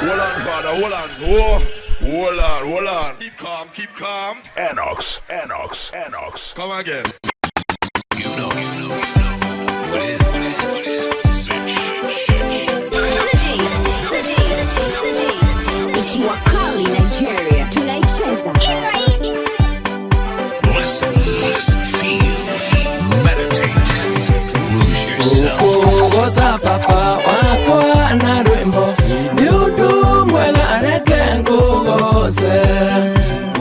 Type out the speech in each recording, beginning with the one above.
Hold on, father, hold on. Oh, hold on. Keep calm. Enox. Come again. You know. What is? It's Wakali, Nigeria. Tunaicheza. Listen, feel, meditate, lose yourself. Goza papa wakwa na rwembo Niudu mwela reke ngugoze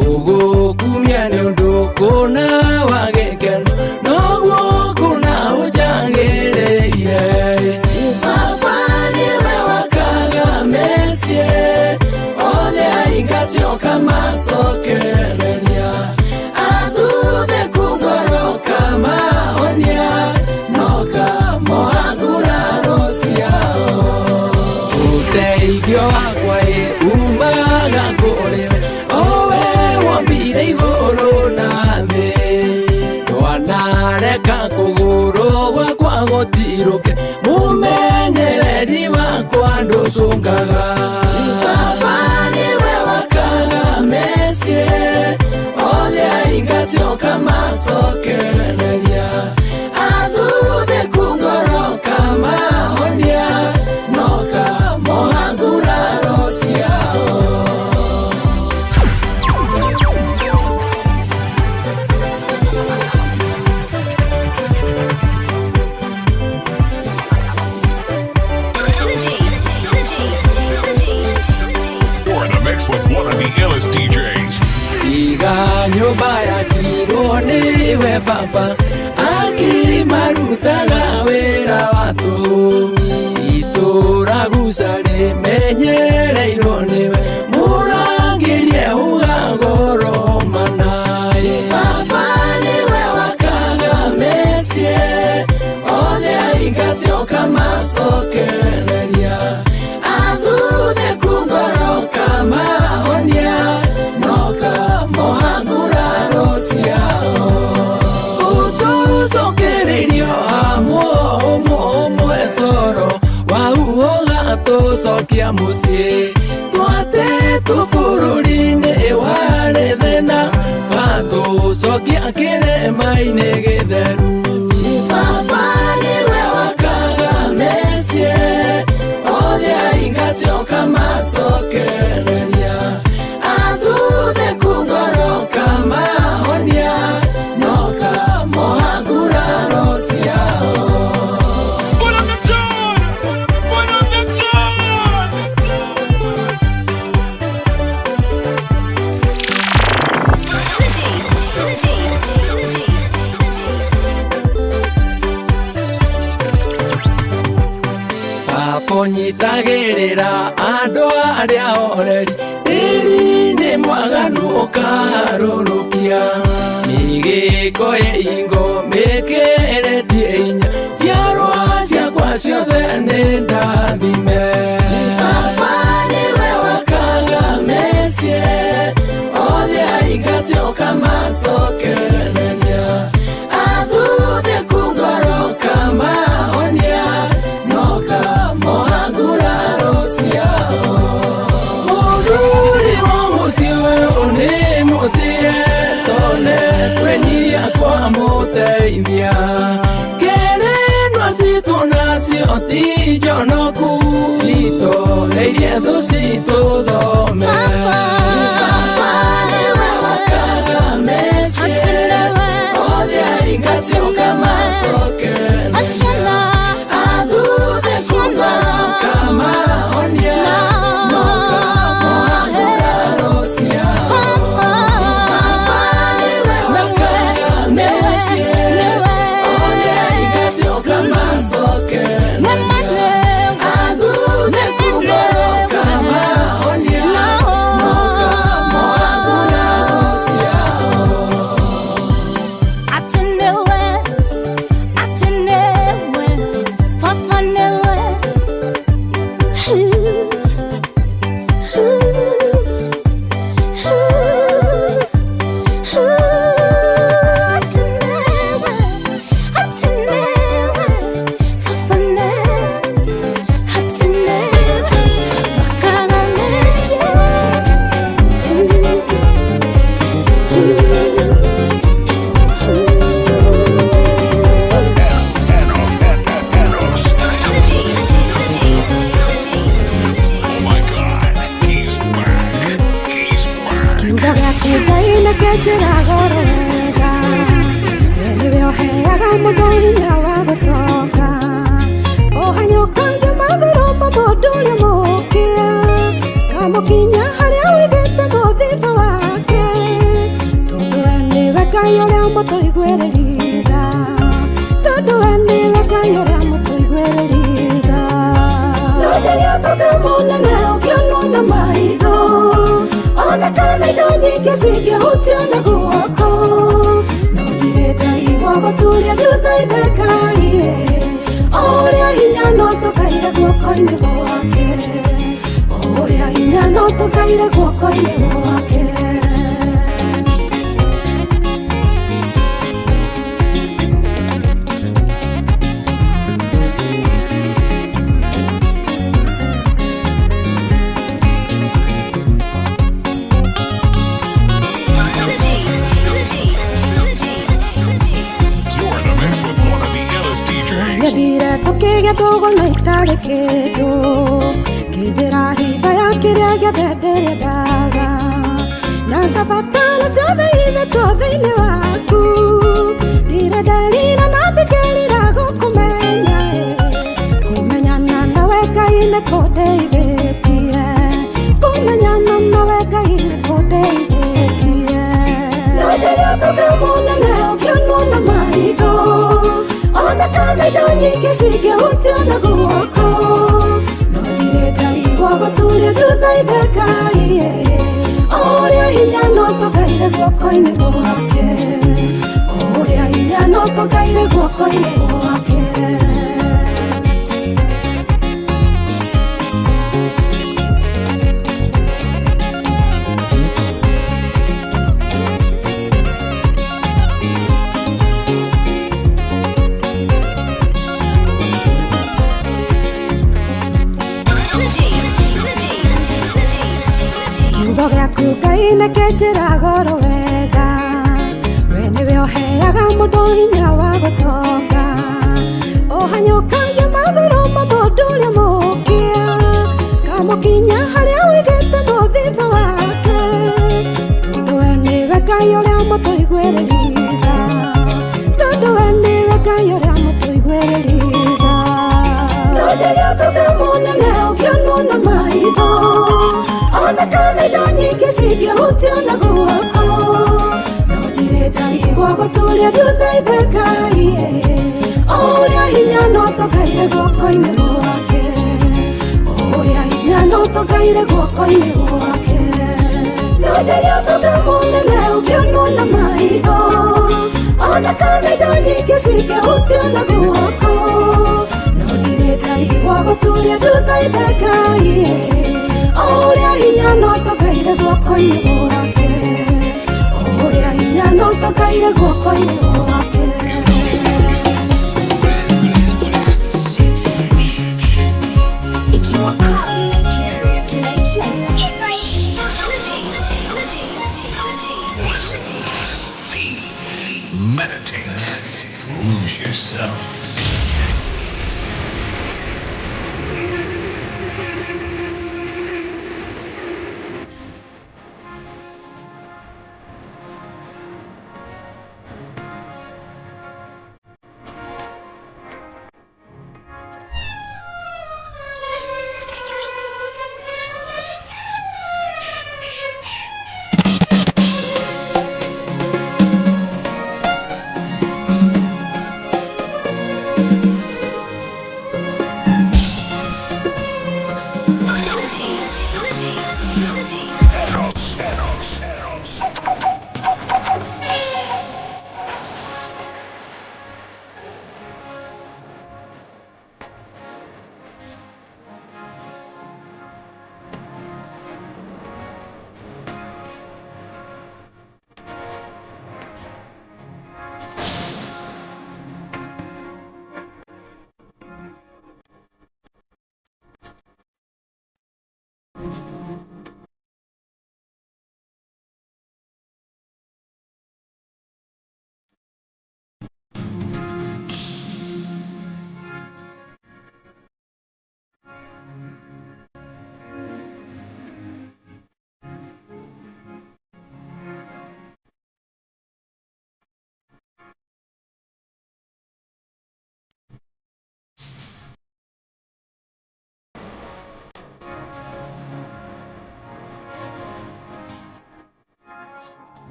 Ugu kumya niudu kuna wagekeno Nogwo kuna ujangire iye Papa niwe wakaga mesie Ode aigatio kama sokerelia Adude kungoro kama onia Noka mohagura rosiao Uteigyo wakwa umaga kurewe Owe wambire igoro name Twanareka kugoro wakwa gotiruke Mumenyereri wakwa ndusungaga Papa niwe wakaga mesie Ole aigatio kama sokerelia Adude kungoro kama honia Noka mohagura rosiao You're in the mix with one of the illest DJs. Iga nyoba ya kironiwe papa Aki marutaga wera watu Itura gusare menyere ironiwe Murangirie ugagoro manaye Papa niwe wakaga mesie Ode aigatio kama sokerelia Adude kungoro kama onia Noka mohagura rosiao Utusokererio amo esoro Wauoga tusokia musie Twate tufururine wale thena Watusokia kirema inegetheru Papa niwe wakaga mesie Ode aigatio kama sokerelia Adude kungoro kama honia Noka mohagura rosiao Put up the tune! Put up the Aponyitagirira andu aria oreri Iri ni mwaganu ukarurukia Migiko ye ingo mekeretie inya Jiarwa ciakwa ciothe ni ndathime Papa niwe wakaga mesie Othe aigatio kama sokerelia Adude kungoro kama onia Noka mohagura rosiao Muduri wa musiwe une mutie Tone kwenyia kwa muteithia Kere nwazitu nasio tijo noku Lito leirie thusitu dhome Papa niwe wakaga mesie Ode aigatio kama sokerelia Adude kungoro kama onia Noka mohagura rosiao Papa niwe wakaga mesie Ode aigatio kama sokerelia Adude kungoro kama tiragorega Nivyo heaga mudonya wa gutoka Ohanyokanja maguru mamodulya mukia Kamukinya haria wigite muthitha wake Tondu niwe Ngai uria mutuiguirira Tondu niwe Ngai uria mutuiguirira Nojeria tukamunene ukionwo na maitho Ona kana indo nyingĩ cingĩhutia na guoko No ndirĩ ndaigua gũturia nduthaithe Ngai O ũrĩa hinya no tũkaire guoko-inĩ gwake O ũrĩa hinya no tũkaire guoko-inĩ gwake Yadira tukige tugo na itare kedo Kijira hiba ya kiria gabedere daga Nanga fatana siothe ithe tothe-ini waku Dira dalira na dikelira gukumenya Kumenyana nawe Ngai nĩ kũndeithĩtie Kumenyana nawe Ngai nĩ kũndeithĩtie Nojeria tukamunene ũkionwo na maitho Ona kana indo nyingĩ cingĩhutia na guoko No ndirĩ ndaigua gũturia nduthaithe Ngai O ũrĩa hinya no tũkaire guoko-inĩ gwake O ũrĩa hinya no tũkaire guoko-inĩ gwake Kiugo gĩaku Ngai nĩkĩo njĩraga wega We nĩwe ũheaga mũndũ hinya wa gũtonga Ũhanyũkagia magũrũ ma mũndũ ũrĩa mũkia Kamũkinya harĩa wigĩte mũthitha wake Tondũ we nĩwe Ngai ũrĩa mũtũiguĩrĩra Tondũ we nĩwe Ngai ũrĩa mũtũiguĩrĩra Nojeria tukamunene ũkionwo na maitho Ona kana indo nyingĩ cingĩhutia na guoko No ndirĩ ndaigua gũturia nduthaithe Ngai O ũrĩa hinya no tũkaire guoko-inĩ gwake O ũrĩa hinya no tũkaire guoko-inĩ gwake Nojeria tukamunene ũkionwo na maitho Ona kana indo nyingĩ cingĩhutia na guoko No ndirĩ ndaigua gũturia nduthaithe Ngai O ũrĩa hinya no tũkaire guoko-inĩ gwake O ũrĩa hinya no tũkaire guoko-inĩ gwake Ikiwa kali Nigeria tunaicheza Listen, feel, meditate, lose yourself.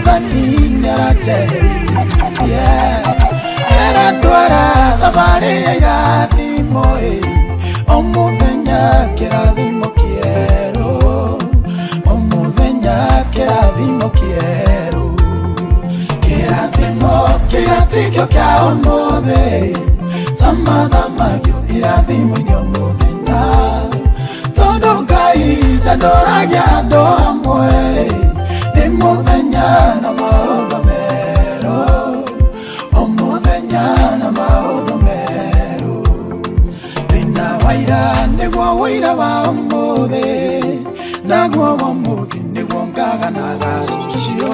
Mwathani nĩaranjeheri era ndwara thabarĩ ya irathimo o mũthenya kĩrathimo kĩerũ o mũthenya kĩrathimo kĩerũ kĩrathimo kĩratikio kĩa ũmũthĩ thamathamagio irathimo-inĩ o mũthenya tondũ Ngai ndandoragia andũ amwe nĩ mũthenya na maũndũ merũ o mũthenya na maũndũ merũ thĩna wa ira nĩguo ũira wa ũmũthĩ naguo wa ũmũthĩ nĩguo ngaganaga rũciũ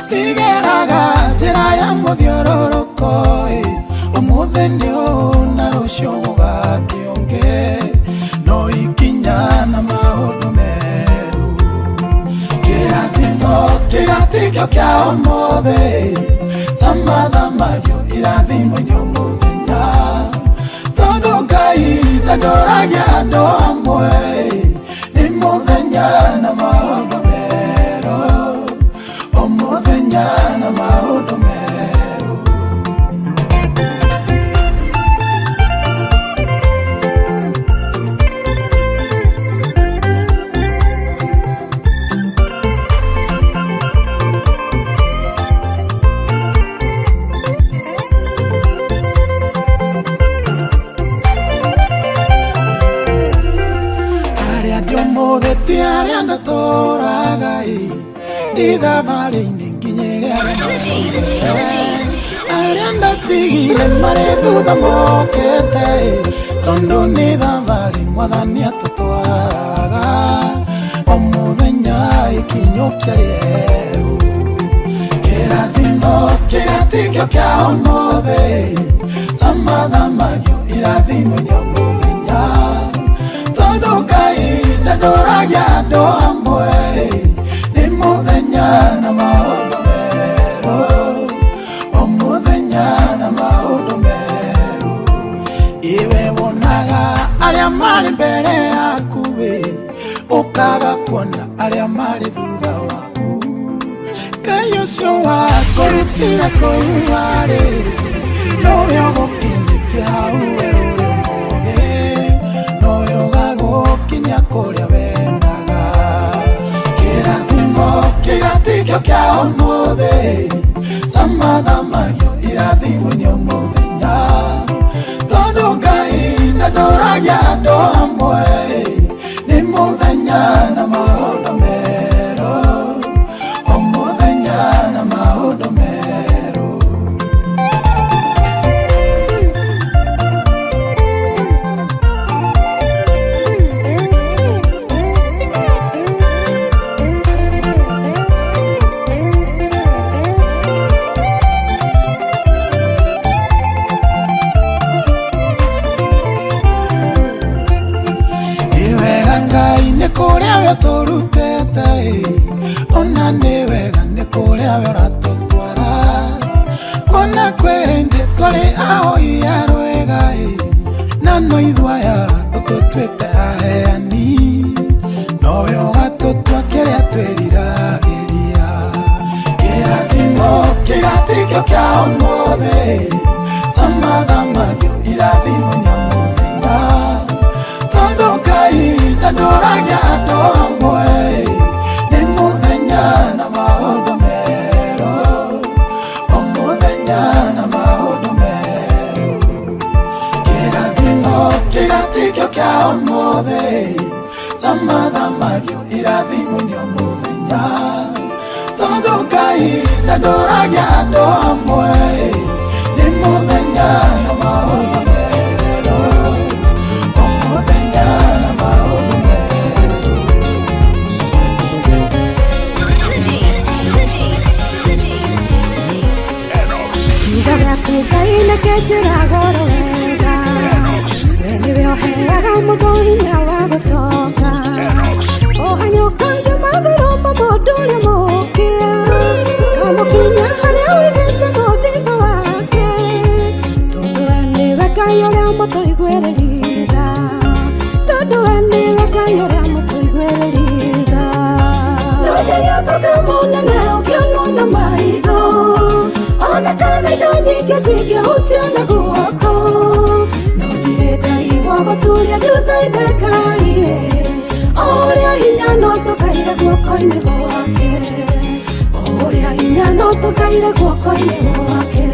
ndigeraga njĩra ya mũthiũrũrũko ũmũthĩ nĩ ũũ na rũciũ gũgakĩũngĩ no ikinya na maũndũ merũ kĩrathimo kĩratikio kĩa ũmũthĩ thamathamagio irathimo-inĩ o mũthenya tondũ Ngai ndandoragia andũ amwe nĩ mũthenya na maũndũ merũ o mũthenya na maũndũ merũ ti arĩa ndatũraga ndi thabarĩ-inĩ nginyĩre arĩa ndatigire marĩ thutha mokĩte tondũ nĩ thabarĩ Mwathani atũtwaraga o mũthenya ikinyũkia rĩerũ kĩrathimo kĩratikio kĩa ũmũthĩ thamathamagio irathimo-inĩ o mũthenya tondũ Ngai ndandoragia andũ amwe nĩ mũthenya na maũndũ merũ o mũthenya na maũndũ merũ iwe wonaga arĩa marĩ mbere yaku ũkaga kuona arĩa marĩ thutha waku Ngai ũcio wakũrutire kũu warĩ nowe ũgũkinyĩtie hau we ũrĩ mũũgĩ nowe ũgagũkinya kũrĩa wendaga kĩrathimo kĩratikio kĩa ũmũthĩ thamathamagio irathimo-inĩ o mũthenya tondũ Ngai ndandoragia andũ amwe nĩ mũthenya na maũndũ merũ o mũthenya na maũndũ merũ kũrĩa we tũrutĩte ona nĩ wega nĩ kũrĩa we ũratũtwara kuona kwĩ hĩndĩ twarĩ ahoi a rwega na no ithwaya ũtũtuĩte aheani nowe ũgatũtua kĩrĩa twĩriragĩria kĩrathimo kĩratikio kĩa ũmũthĩ thamathamagio irathimo-inĩ o mũthenya tondũ Ngai ndandoragia andũ amwe nĩ mũthenya na maũndũ merũ o mũthenya na maũndũ merũ kĩrathimo kĩratikio kĩa ũmũthĩ thamathamagio irathimo-inĩ o mũthenya tondũ Ngai ndandoragia andũ amwe nĩ mũthenya na maũndũ merũ Ngai na kĩnjĩra goro wega we nĩwe ũheaga mũndũ hinya wa gũtonga ũhanyũkagia magũrũ ma mũndũ ũrĩa mũũkĩa kamũkinya harĩa ũigĩte mũthitho wake tondũ we nĩwe Ngai ũrĩa mũtũiguĩrĩri tha tondũ we nĩwe Ngai ũrĩa mũtũiguĩrĩri tha no njĩria ũtonga mũnene ũkĩonwo na cingĩhutia na guoko no ndirenda igua gũturia nduthaithe Ngai ũrĩa hinya no tũkaire guoko-inĩ gwake ũrĩa hinya no tũkaire guoko-inĩ gwake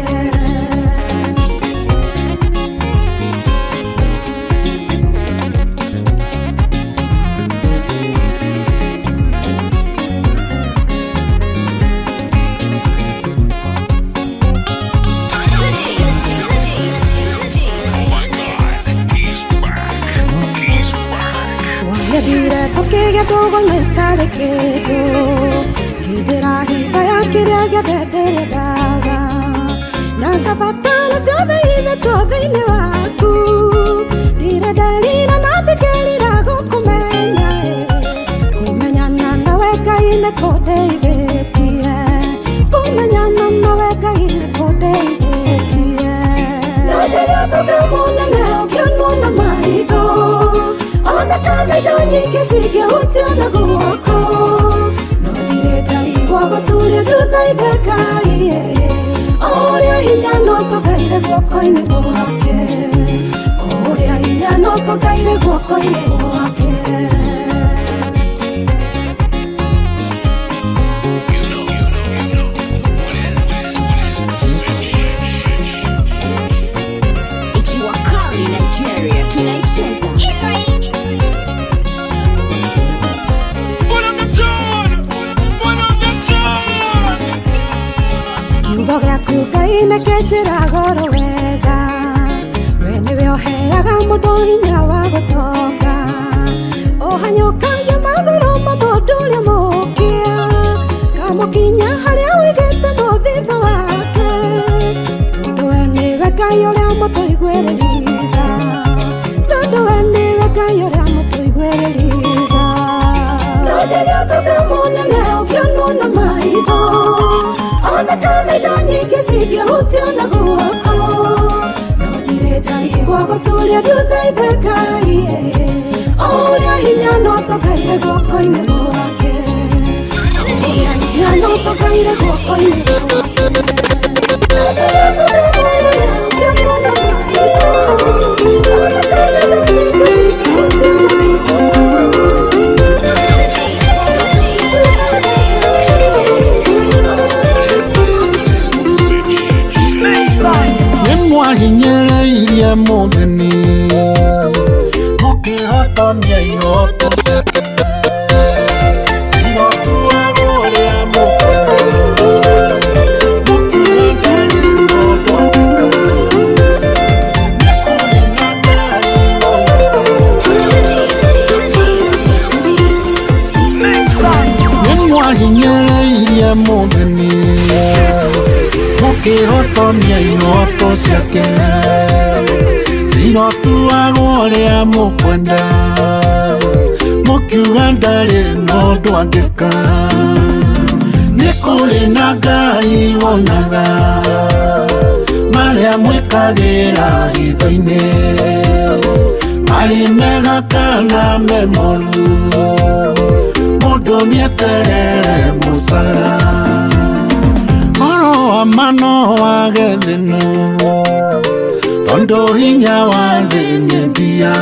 Dire tokege togo netare kedo Kizera hita ya kirege bedere daga Nanga patana siove ine tove ine waku Dire delina nade kelira go kumenya Kumenya nanda weka ine kode ibetie Kumenya nanda weka ine kode ibetie Najega toge muna leo kianuna maido Ona kane donyi kisige utiana guoko no direnda igua gũturia nduthaithe Ngai ũrĩa hinya no tũkaire guoko-inĩ gwake ũrĩa hinya no tũkaire guoko-inĩ gwake Ikiwa kali Nigeria tunaicheza Kiugo gĩaku Ngai nĩkĩnjĩra goro wega we nĩwe ũheaga mũndũ hinya wa gũtonga ũhanyũkagia magũrũ ma mũndũ ũrĩa mũũkia kamũkinya harĩa ũigĩte mũthithũ wake tondũ we nĩwe Ngai ũrĩa mũtũiguĩrĩria tondũ we nĩwe Ngai ũrĩa mũtũiguĩrĩria no njĩra toga mũnene ũkĩonwo na maitho Ona kane donyi kisige utiana guoko no ndirenda igua gũturia nduthaithe Ngai ũrĩa hinya no tũkaire guoko-inĩ gwake ũrĩa hinya no tũkaire guoko-inĩ gwake Mwahinyereirie mũtheni mũkĩhotomia ihoto ciake cirotuagwo ũrĩa mũkwenda mũkiuga Ngai mũndũ nĩmwahinyereirie mũtheni mũkĩhotomia ihoto ciake cirotuagwo ũrĩa mũkwenda mũkiuga ndarĩ mũndũ angĩka nĩ kũrĩ na Ngai wonaga marĩa mwĩkagĩra hitho-inĩ marĩ mega kana me moru mũndũ nĩeterere mũcara Mano wage thĩno tondũ hinya wa thĩ nĩ mbia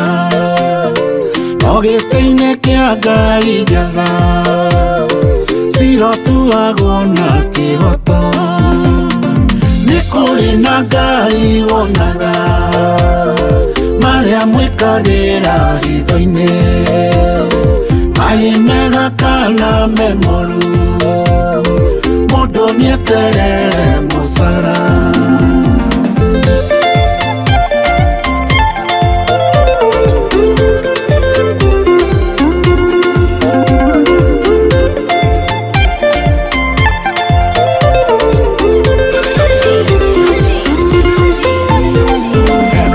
no gĩtĩ-inĩ kĩa Ngai njega cirotuagwo na kĩhoto nĩ kũrĩ na Ngai wonaga marĩa mwĩkagĩra hitho-inĩ marĩ mega kana me moru mũndũ nĩeterere mũcara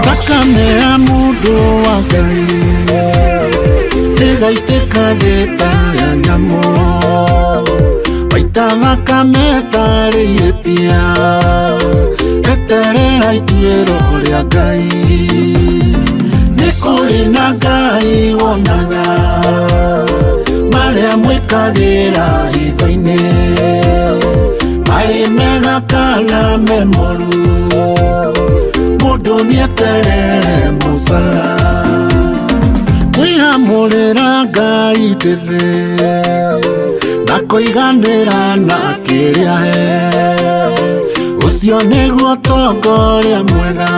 thakame ya mũndũ wa Ngai ĩgaitĩka thĩ ta ya nyamũ waita thakame tarĩ ihĩtia eterera ituĩro rĩa Ngai nĩ kũrĩ na Ngai wonaga marĩa mwĩkagĩra hitho-inĩ marĩ mega kana memoru mundu nieterere musara kwihamurira Ngai ndithi na kuiganira na kiria he ucio niguo tongoria mwega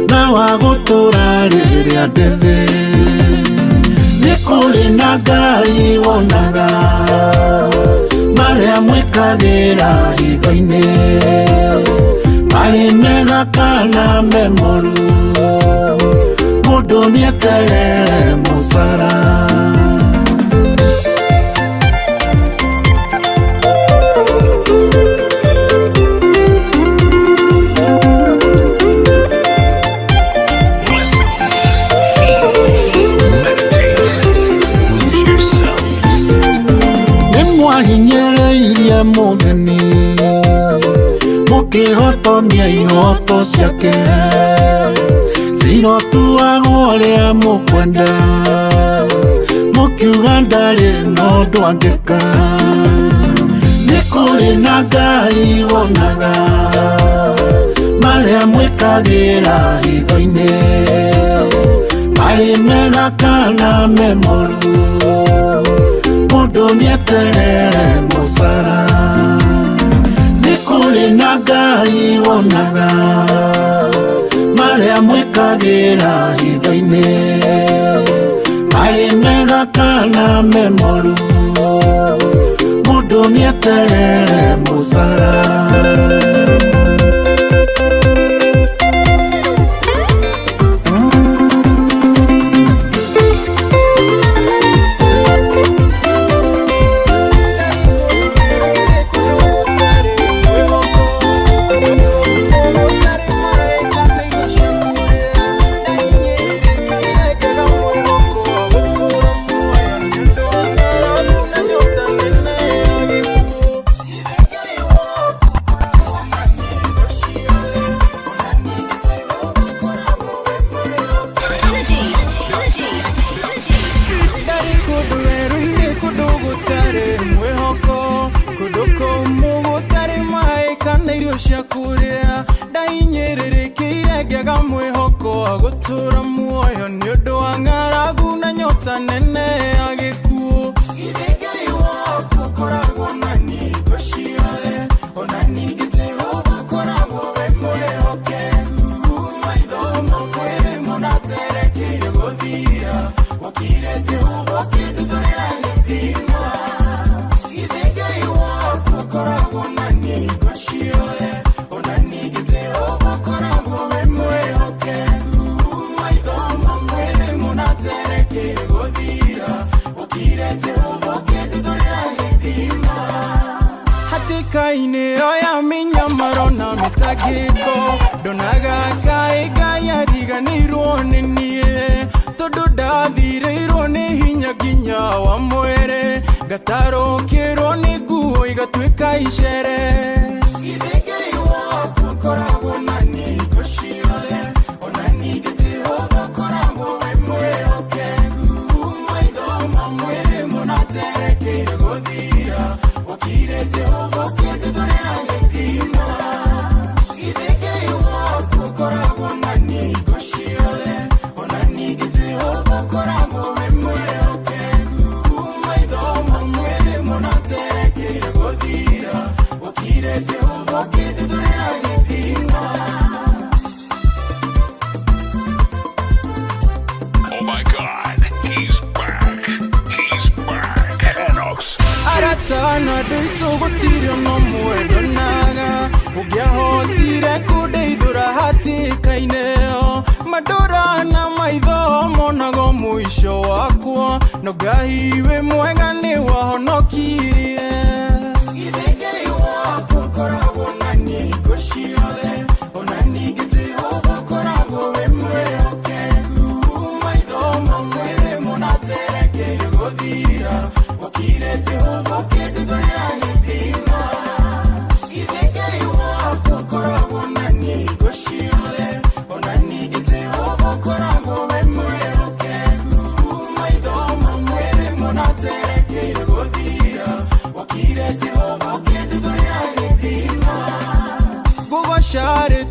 na wa gutura riria ndithi nikuri na Ngai wonaga maria mwikagira hitho-ini mari mega kana memoru mundu nieterere musara Hinyereirie mutheni mukihotomia ihoto ciake cirotuagwo ria mukwenda mukiuga ndari no ndu angika nikuri na Ngai wonaga maria mwikagira hitho-ini mari mega kana memoru mundu nieterere musara nikuri na Ngai wonaga maria mwikagira hitho-ini mari mega kana memoru mundu nieterere musara gutura muoyo ni undu wa ng'aragu na nyota nene ya gikuo Ngai waku koragwo na ningo ciothe ona ningĩ Jehova koragwo we mwĩhokeku maitho mamwe mũnaterekeire gũthira ũkire Jehova ũkĩnduthũrĩra gĩthima Ngai waku koragwo na ningo ciothe ona ningĩ Jehova koragwo we mwĩhokeku hatikaine oya minyamaro na mitagiko ndonaga Ngai ariganirwo nĩ niĩ tondu ndathiirĩirwo nĩ hinya nginya wa mwĩrĩ ngatarũkĩrwo nĩ nguo igatuĩka icere Ngai waku koragwo na ningo ciothe ona ningĩ Jehova koragwo we mwĩhokeku maitho mamwe mũnaterekeire gũthira ũkire Jehova ũkĩnduthũrĩra gĩthima Ngai waku koragwo na ningo ciothe ona ningĩ Jehova koragwo we mwĩhokeku maitho mamwe mũnaterekeire gũthira ũkire Jehova ũkĩnduthũrĩra gĩthima Oh my God, he's back. He's back. Enox. Aratana dito gutirio no mwendo naga ugiahotire kudeithura hatikaineo madora na maitho monago mwisho wakwo no Ngai we mwega ni wahonokirie Ngai waku koragwo na ningo ciothe ona ningĩ Jehova koragwo we mwĩhokeku maitho mamwe mũnaterekeire gũthira ũkire Jehova ũkĩnduthũrĩra gĩthima Ngai waku koragwo na ningo ciothe ona ningĩ Jehova koragwo we mwĩhokeku maitho mamwe mũnaterekeire gũthira ũkire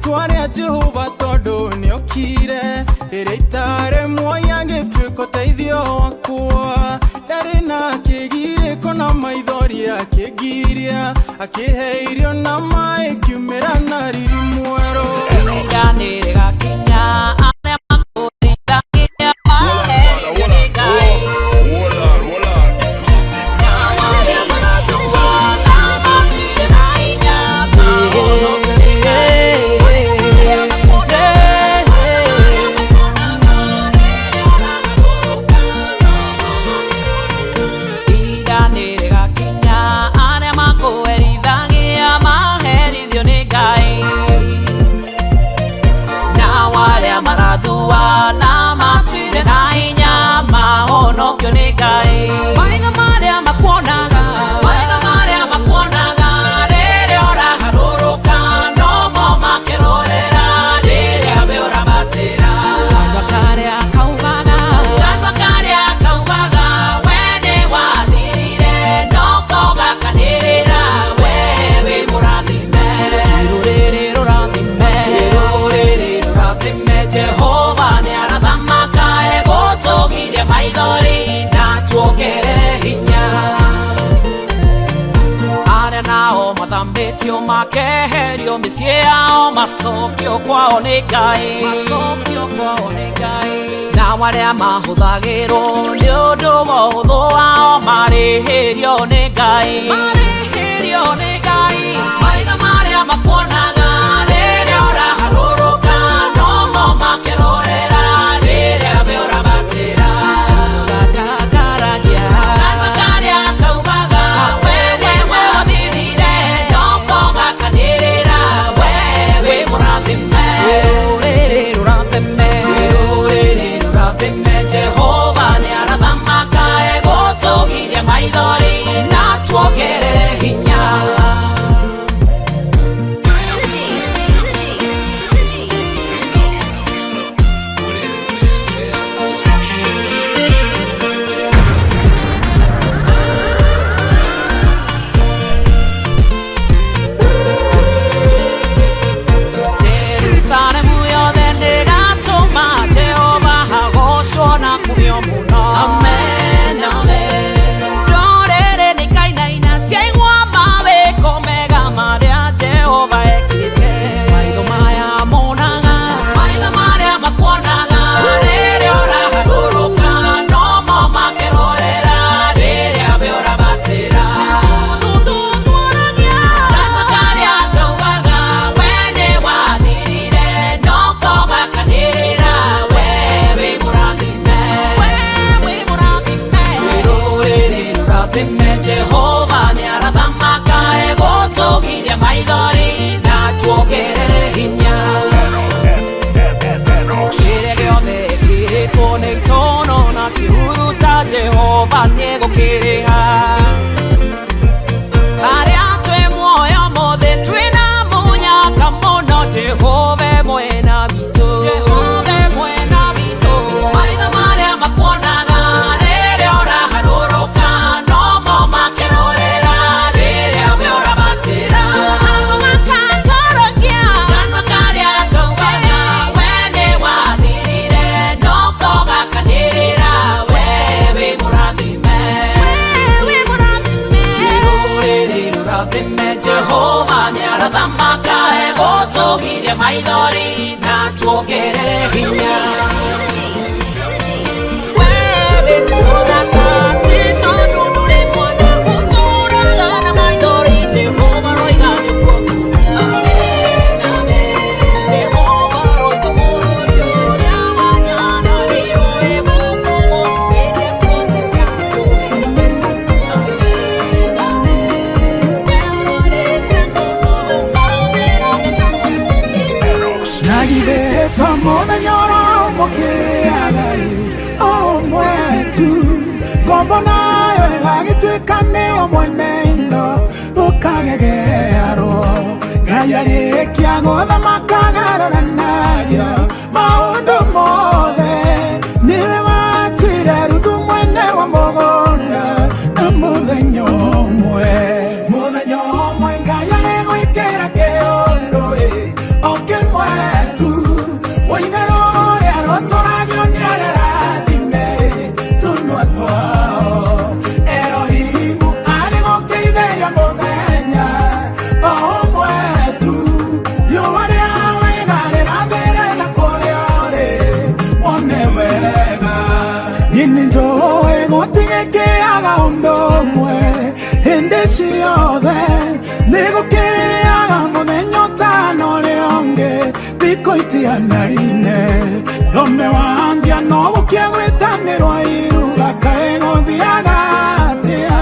twaria Jehova tondu ni okire riria itare muoya gituiko teithio wakwa ndari na kigiriko na maithori akigiria akihe irio na mai kiumira na riri mwero nganire gakinya aria makurithagia mathambĩtio makeherio mĩciĩ yao macokio kwao nĩ Ngai na arĩa mahũthagĩrwo nĩ ũndũ wa ũhũthũ wao marĩhĩrio nĩ Ngai maitho marĩa makuonaga rĩrĩa ũraharũrũka no mo makerorera rĩrĩa we ũrabatĩra Jehova ni arathamaka egũtũgiria maithori na tuongerere hinya Jehova ni arathamaka egũtũgiria maithori na tuongerere hinya kĩrĩa gĩothe kĩrĩkwo nĩ itono na cihuruta Jehova nĩ egũkĩrĩha arĩa twĩ muoyo mothe twĩna mũnyaka mũno Jehova mwena witũ maitho marĩa makuonaga rĩrĩa ũraharũrũka Jehova ni arathamaka egũtũgiria maithori na tuongerere hinya Bonayo agituika neo mwenendo ukagegearo gayarikia gothamaka garoranagia maundu mothe niwe watwire ruthu mwene wa mũgũnda na mũthenya ũmwe Ngai agĩgwĩkĩra kĩũndũ o kĩmwe ciothe nĩgũkĩaga mũthenya ũtano rĩonge thikũ itianaine thome wangĩa no gũkĩa gwĩtanĩrwo iruga kaĩ gũthiaga atĩa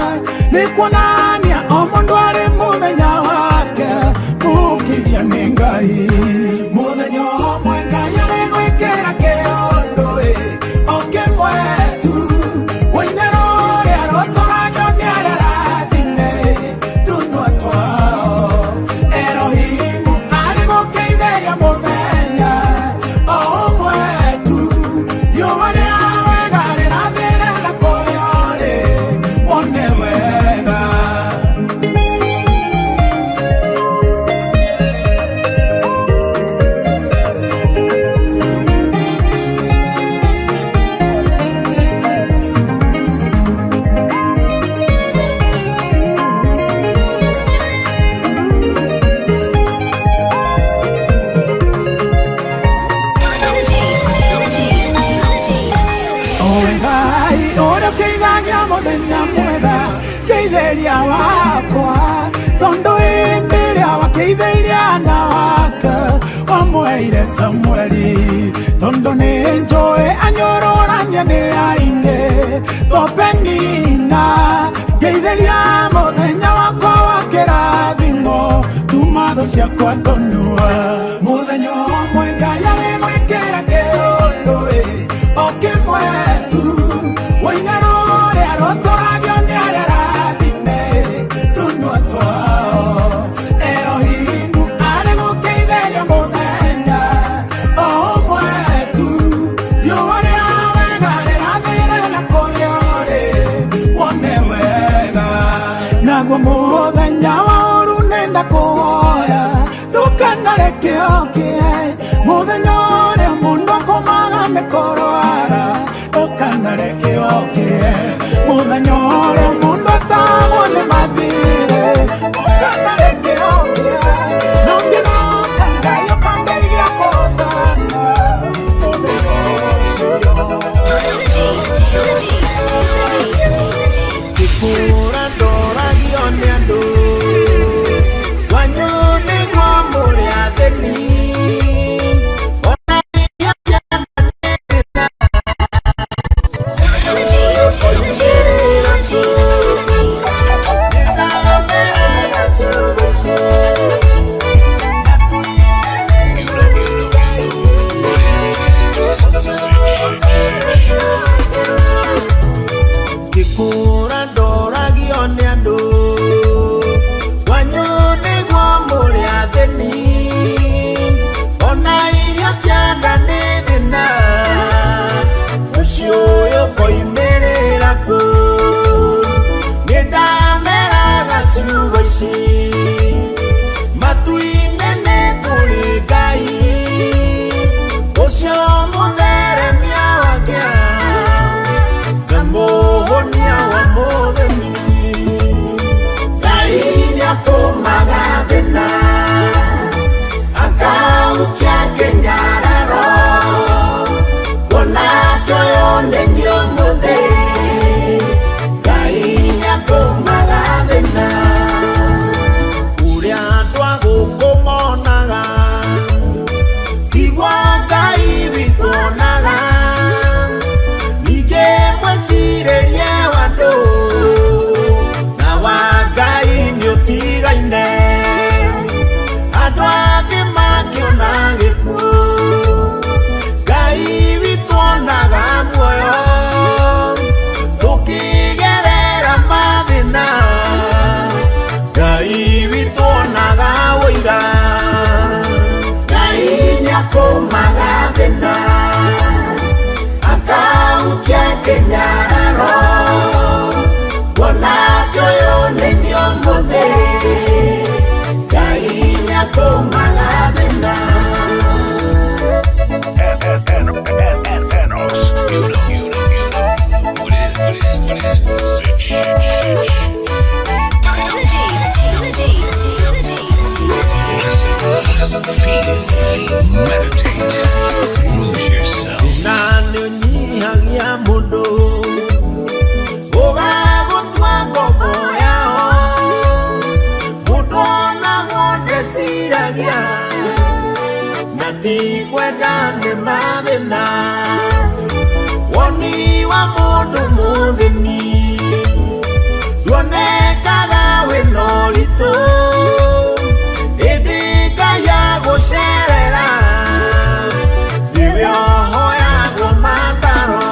nĩ kuonania o mũndũ arĩ mũthenya wake mũkithia nĩ Ngai mũthenya ũmwe Ngai arĩgwĩkĩra kĩũndũ o kĩmwe tu woinĩro ũrĩa rũtũragio nĩ arĩa rathime tunua twao Erohimu arĩgũkĩithĩria mũthenya o ũmwe tu riũa rĩa wega rĩrathĩre na kũrĩa ũrĩ wone wega mũthenya mwega kĩithĩria wakwa tondũ hĩndĩ ĩrĩa wakĩithĩria na wake wamweire Samweli tondũ nĩ njũĩ anyũrũrania nĩ aingĩ Topenina ngĩithĩria mũthenya wakwa wa kĩrathimo tuma thũ ciakwa tũnua mũthenya ũmwe Ngai arĩgwĩkĩra kĩũndũ o kĩmwe tu woinĩro ũrĩa rũtũragio nĩ arĩa rathime tunua twao Erohimu arĩgũkĩithĩria mũthenya o ũmwe tu riũa rĩa wega rĩrathĩre na kũrĩa ũrĩ wone wega naguo mũthenya wa ũru nĩnda kũhoya ndũkanareke okie mũthenya ũrĩa mũndũ akomaga nĩ kũrwara ndũkanareke okie mũthenya ũrĩa mũndũ atagwo nĩ mathirĩ ndũkanareke okie na ũngĩgoka Ngai ũkandeithia kũhotana mũthenya ũcio Kĩkũra ndoragio nĩ andũ wanyu nĩguo mũrĩa thĩni Kĩkũra ndoragio nĩ andũ wanyu nĩguo mũrĩa thĩni ona irio cia nda nĩ thĩna ũcio ũyũ koimĩrĩra kũ nĩ ndameraga ciugo ici matu-inĩ nĩ kũrĩ Ngai ũcio mũtheremia wake mũhonia wa mũthemi Ngai nĩakũmaga thĩna akaukia kĩnyararo kuona kĩoyo nĩ ũmũthĩ Ngai nĩakũmaga thĩna ũrĩa andũ a gũkũ monaga tiguo Ngai witũ onaga mwĩcirĩrie wa andũ na wa Ngai nĩũtigaine andũ angĩ makĩona gĩkuũ Ngai witũ onaga muoyo tũkĩgerera mathĩna Ngai witũ onaga wũira Ngai nĩakũmaga thĩna akaukia kĩnyararo kuona kĩoyo nĩ ũmũthĩ Ngai nĩakũmaga thĩna Enox, you know what is shit. Listen, feel, meditate, lose yourself. Nani unyihagia mũndũ ũgagũtua ngombo yao nĩmagĩagia na ndikwenda nĩmathĩna woni wa mũndũ mũthĩni nduonekaga wĩna ũritũ ĩndĩ Ngai agũcerera nĩwe ũhoyagwo matharo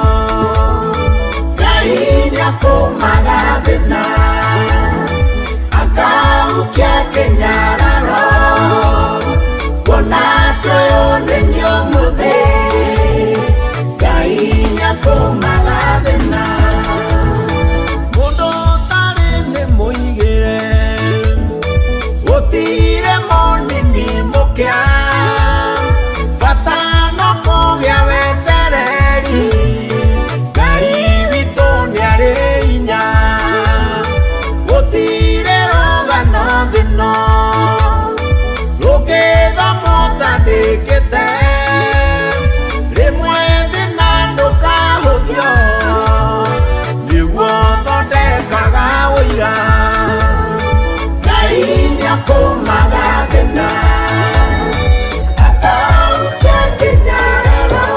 Ngai nĩakũmaga thĩna akaukia kĩnyararo kuona toyo nĩnĩ ũmũthĩ Ngai nĩakũmaga thĩna mũndũ ũtarĩ nĩmũigĩre gũtirĩ mũnini mũkĩa bata no kũgĩa wetereri Ngai witũ nĩarĩ hinya gũtirĩ rũgano thĩno rũngĩtha mũtandĩkĩte rĩmwe thĩna ndũkahũthio nĩguo thondekaga ũira Ngai nĩakũmaga thĩna akaukia kĩnyararo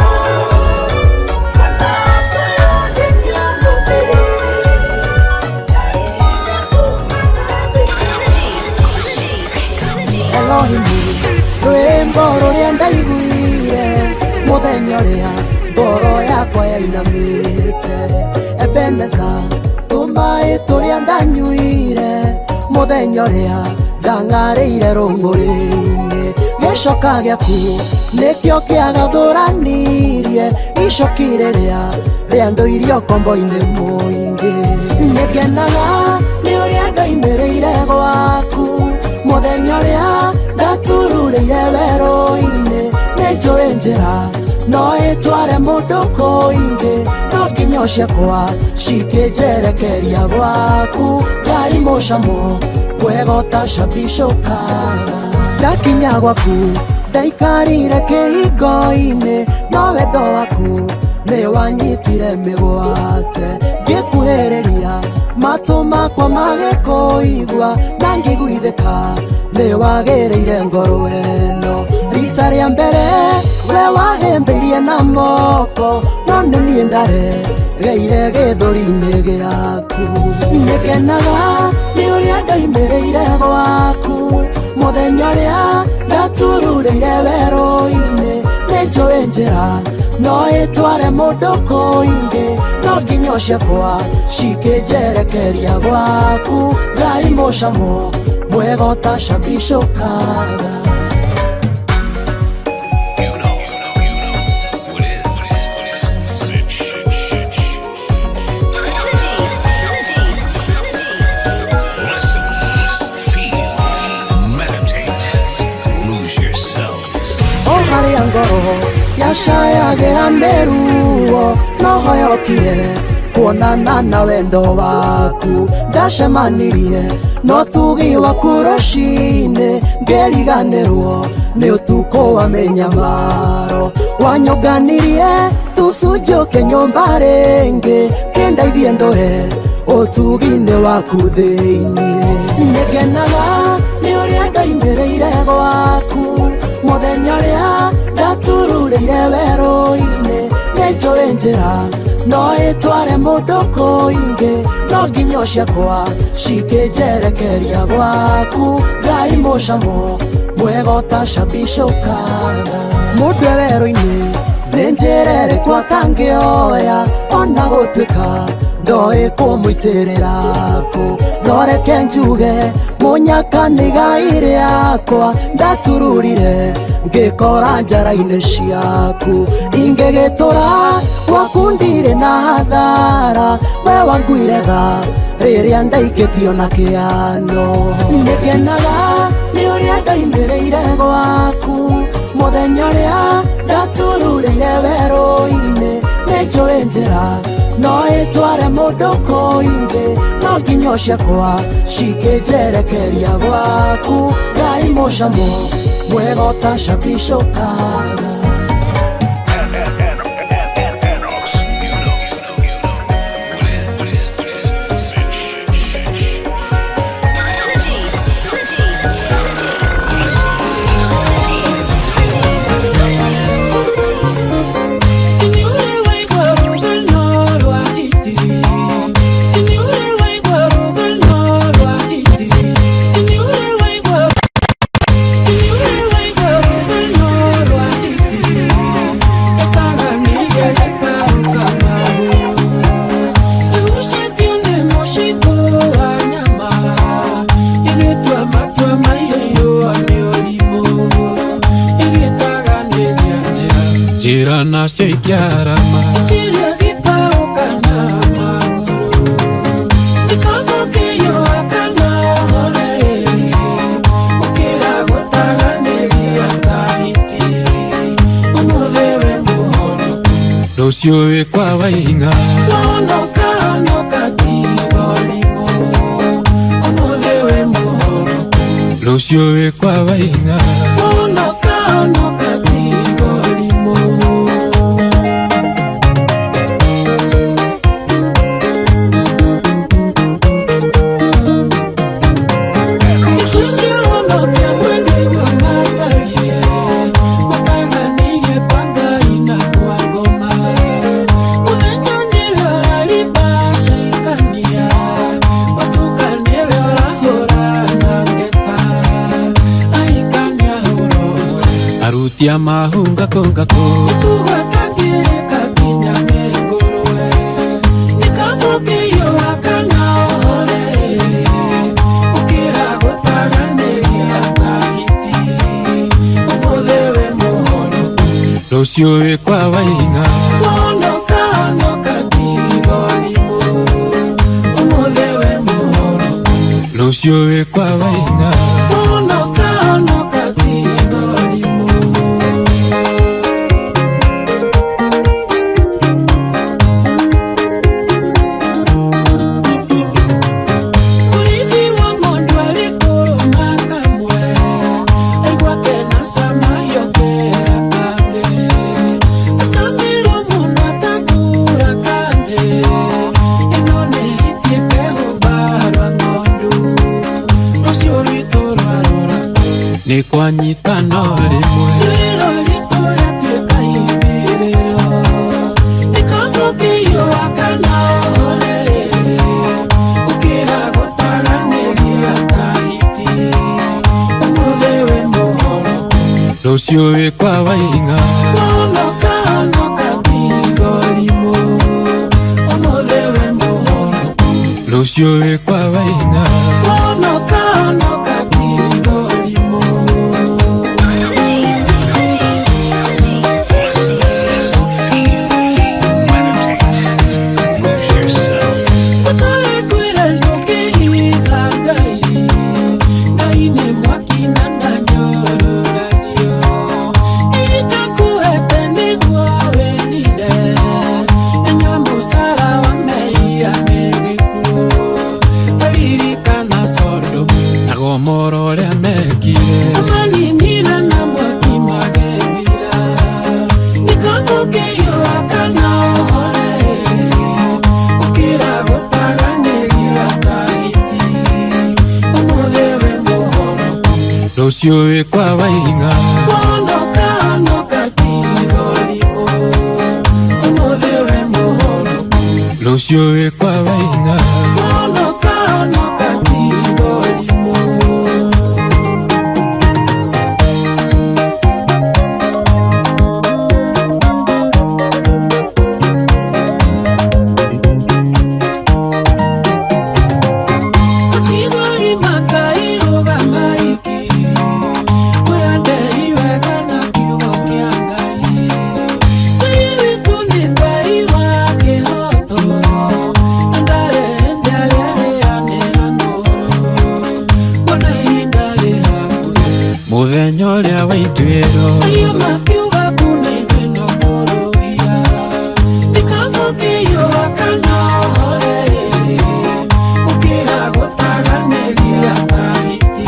kuona toyo nĩnĩ ũmũthĩ Ngai nĩakũmaga thĩna Elohimu rwĩmbo rũrĩa ndaiguire mũthenya ũrĩa ngoro yakwa yainamĩte Ebeneza tũmaĩ tũrĩa ndanyuire mũthenya ũrĩa ndang'arĩire rũng'ũrĩ-inĩ gĩcoka gĩaku nĩkĩo kĩagathũranirie icoki rĩrĩa rĩandũirie ũkombo-inĩ mũingĩ nĩngenaga nĩ ũrĩa ndoimĩrĩire gwaku mũthenya ũrĩa ndatururĩire werũ-inĩ nĩnjũĩ njĩra no ĩtware mũndũ kũingĩ no nginya ciakwa cikĩnjerekeria gwaku Ngai mũcamo mwega ũtacambicũkaga ndakinya gwaku ndaikarire kĩhingo-inĩ no wendo waku nĩ wanyitire mĩgwate ngĩkuhĩrĩria matũ makwa magĩkũigua na ngĩguithĩka nĩ wagĩrĩire ngoro ĩno rita rĩa mbere we wahĩmbĩirie na moko no nĩ niĩ ndaregeire gĩthũri-inĩ gĩaku nĩngenaga nĩ ũrĩa ndoimĩrĩire gwaku mũthenya ũrĩa ndatururĩire werũ-inĩ nĩnjũĩ njĩra no ĩtware mũndũ kũingĩ no nginya ciakwa cikĩnjerekeria gwaku Ngai mũcamo mwega ũtacambicũkaga harĩa ngoro yacayagĩra nĩ ruo no hoyokire kuonana na wendo waku ndacemanirie no tugi waku rũcinĩ ngĩriganĩrwo nĩ ũtukũ wa mĩnyamaro wanyonganirie tũcunjũke nyũmba rĩngĩ kĩndeithie ndore ũtugi-inĩ waku thĩinĩ nĩngenaga nĩ ũrĩa ndoimĩrĩire gwaku mũthenya ũrĩa ndatururĩire werũ-inĩ nĩnjũĩ njĩra no ĩtware mũndũ kũingĩ no nginya ciakwa cikĩnjerekeria gwaku Ngai mũcamo mwega ũtacambicũkaga mũndũ e werũ-inĩ nĩ njĩra ĩrĩkũ atangĩoya ona gũtuĩka ndoĩ kũmũitĩrĩra kũ no reke njuge mũnyaka nĩ Ngai rĩakwa ndatururire ngĩkora njara-inĩ ciaku ingĩgĩtũra gwaku ndirĩ na hathara we wanguire tha rĩrĩa ndaikĩtio na kĩano nĩngenaga nĩ ũrĩa ndoimĩrĩire gwaku mũthenya ũrĩa ndatururĩire werũ-inĩ nĩnjũĩ njĩra no ĩtware mũndũ kũingĩ no nginya ciakwa cikĩnjerekeria gwaku Ngai mũcamo mwega ũtacambicũkaga njĩra nacio ikĩarama kĩrĩa gĩkaũkana magũrũ gĩkathũkĩyũa kana hore ũkĩra gũtaganĩria kahiti ũmũthĩ wĩ mũhono rũciũ wĩ kwa Waing'a wonoka tigorimo ũmũthĩ wĩ mũhono rũciũ wĩ kwa Waing'a wonoka tigorimo Arutia mahunga konga ko tuwatagirika kinya mengurwe nikamukiyo akana hore ukira gutaganĩria kahiti ũmũthĩ wĩ mũhono rũciũ wĩ kwa Waing'a wonoka tigorimo ũmũthĩ wĩ mũhono rũciũ wĩ kwa Waing'a wonoka ni kwanyitana rimwe rero rĩtũra tuĩka ithirĩro nĩkamũkĩyũa kana hore ũkĩra gũtaganĩria kahiti ũmũthĩ wĩ mũhono rũciũ wĩ kwa Waing'a wonoka tigorimo ũmũthĩ wĩ mũhono rũciũ wĩ kwa Waing'a wonoka rũciũ wĩ kwa Waing'a wonoka tigorimo ũmũthĩ wĩ mũhono rũciũ wĩ kwa Waing'a wonoka tigorimo mũthenya ũrĩa wa ituĩro ayo makiuga kuna ithĩno mũrũgia nĩkamũkĩyũa kana hore ũkĩra gũtaganĩria kahiti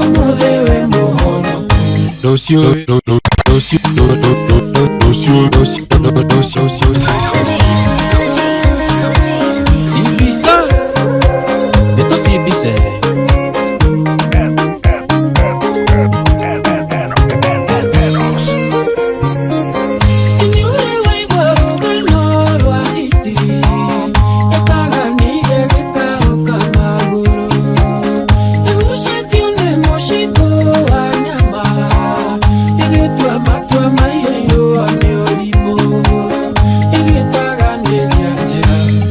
ũmũthĩ wĩ mũhono rũciũ Sibisa Neto Sibise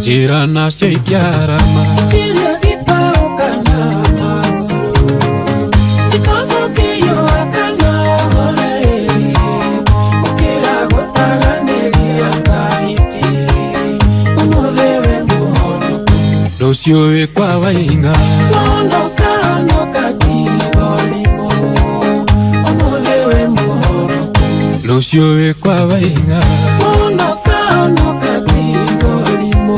njĩra nacio ikĩarama kĩrĩa gĩkaũkana magũrũ gĩkathũkĩyũa kana hore ũkĩra Lucio kwa wainga Ondoka noka tigolimo Omolewe mohoro Lucio kwa wainga Ondoka noka tigolimo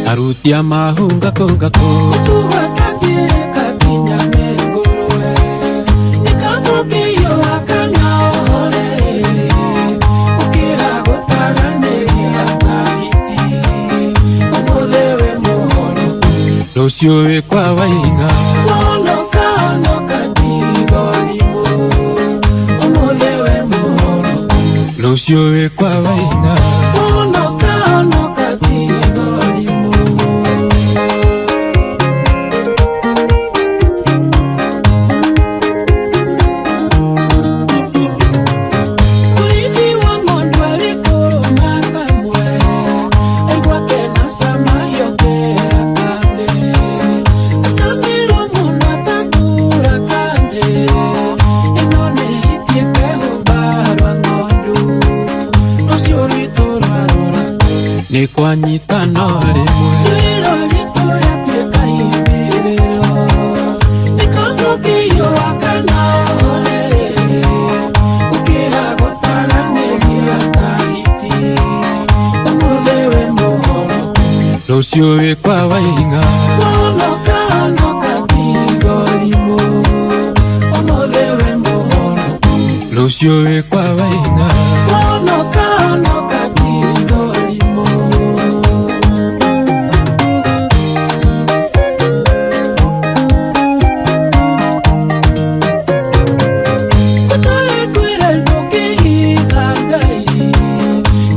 Arutia mahunga kongako Tuwa kakire kakinya menguruwe Nikamukiyo akana ohole Ukira gutaganĩria kahiti Umulewe muhoro Lucio kwa wainga Ondoka noka tigolimo Umulewe muhoro Lucio kwa wainga Ondoka noka tigolimo Ulidi wa mondo alikoro makamwe Aigwa kena sama yokera kande Asamiro muna tatura kande Enone hitie kehu barwa ngondu Lucio litoro arora Ni kwa nyitano rimwe Liro litora tueka ibiriro Nikamukiyo akana ole Ukira gutaganĩria kahiti Umulewe muhoro Lucio kwa wainga Ondoka noka tigolimo Umulewe muhoro Lucio kwa wainga Ondoka noka tigolimo Kutole kwire ndukihiga Ngai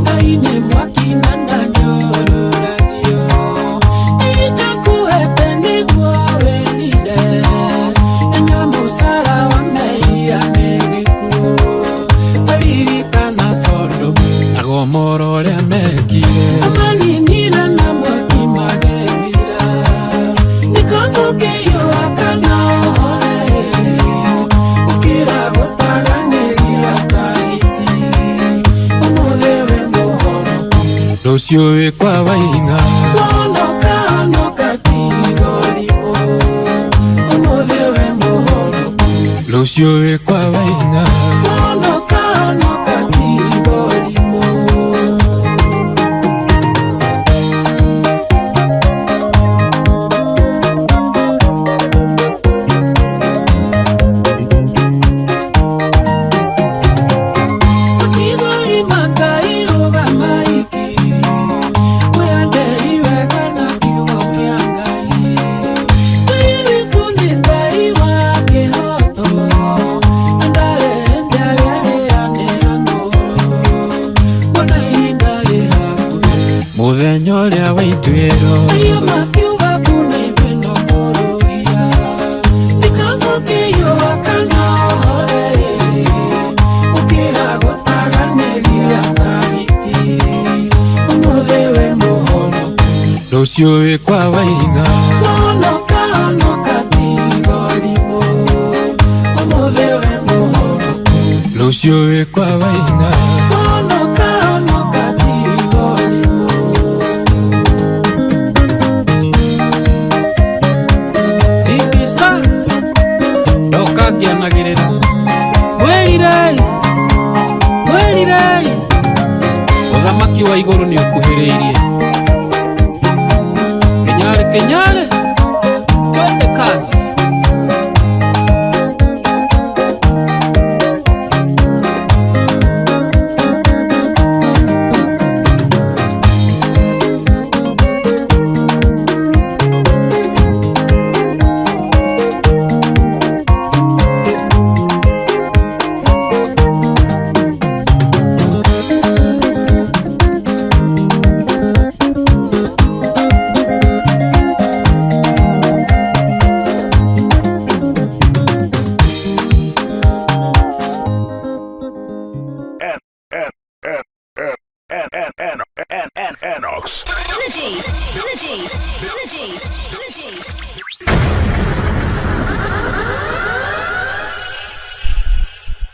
Ngai ni mwaki na ndanyororagio Nitakuhete niguo wenide Enya musara wa mei amegikuo Taririkana Sodomu Agomoro ria mekire Amaninira na mwaki magevira Nikamukiyo akana ohole Ukira gutaganĩria kahiti Umulewe muhoro Lucio kwa wainga Ondoka noka tigolimo Umulewe muhoro Lucio kwa wainga Ondoka noka tigolimo Akigoi makai uga maiki Mwendei wega na kiugo kia Ngai Tiri kundi Ngai wa kihoto Andare ndare ane angoro Mbona ihinda rĩhakuhĩ Muthenya uria wa ituĩro Ayo makiuga kuna ipendo kuruhia Nikamukiyo akana ohole Ukira gutaganĩria kahiti Umulewe muhoro Lucio kwa wainga Ondoka noka tigolimo Umulewe muhoro Lucio kwa wainga Ondoka noka tigolimo Sibisa Doka kianagirira Mwerirei Mwerirei Uthamaki wa iguru ni ukuhĩrĩirie Kenyare kenyare Twende kazi Energy.